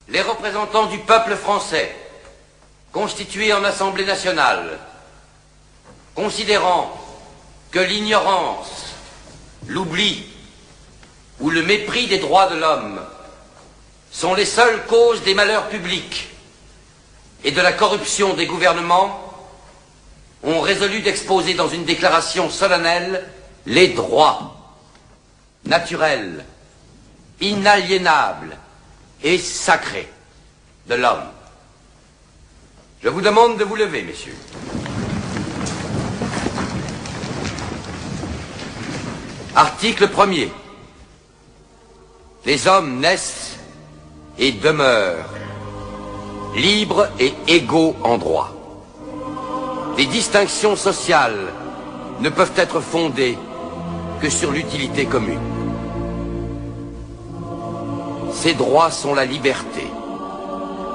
les représentants du peuple français, constitués en Assemblée nationale, considérant que l'ignorance, l'oubli ou le mépris des droits de l'homme sont les seules causes des malheurs publics et de la corruption des gouvernements, ont résolu d'exposer dans une déclaration solennelle les droits naturels, inaliénables et sacrés de l'homme. Je vous demande de vous lever, messieurs. Article 1er. Les hommes naissent et demeurent libres et égaux en droit. Les distinctions sociales ne peuvent être fondées que sur l'utilité commune. Ces droits sont la liberté,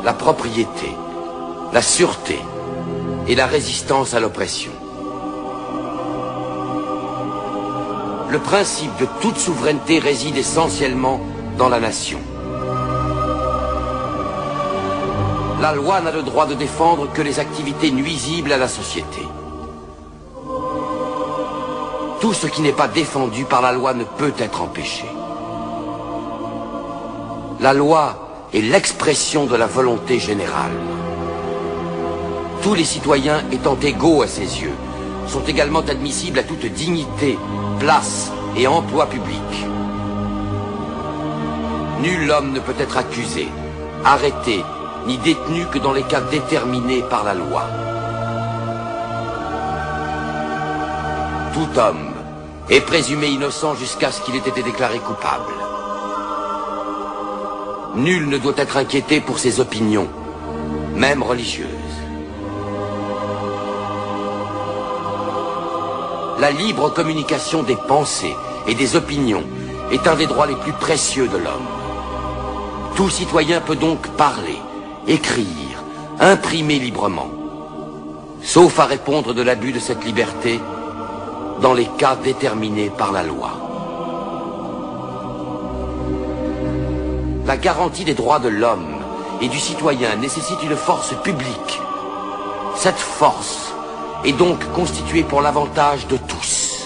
la propriété, la sûreté et la résistance à l'oppression. Le principe de toute souveraineté réside essentiellement dans la nation. La loi n'a le droit de défendre que les activités nuisibles à la société. Tout ce qui n'est pas défendu par la loi ne peut être empêché. La loi est l'expression de la volonté générale. Tous les citoyens étant égaux à ses yeux, sont également admissibles à toute dignité, place et emploi public. Nul homme ne peut être accusé, arrêté, ni détenu que dans les cas déterminés par la loi. Tout homme est présumé innocent jusqu'à ce qu'il ait été déclaré coupable. Nul ne doit être inquiété pour ses opinions, même religieuses. La libre communication des pensées et des opinions est un des droits les plus précieux de l'homme. Tout citoyen peut donc parler, écrire, imprimer librement, sauf à répondre de l'abus de cette liberté dans les cas déterminés par la loi. La garantie des droits de l'homme et du citoyen nécessite une force publique. Cette force est donc constituée pour l'avantage de tous.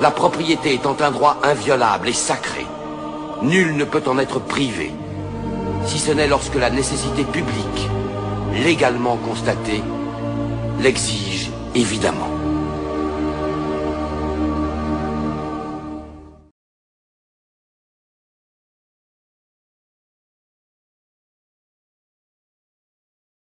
La propriété étant un droit inviolable et sacré, nul ne peut en être privé, si ce n'est lorsque la nécessité publique, légalement constatée, l'exige évidemment.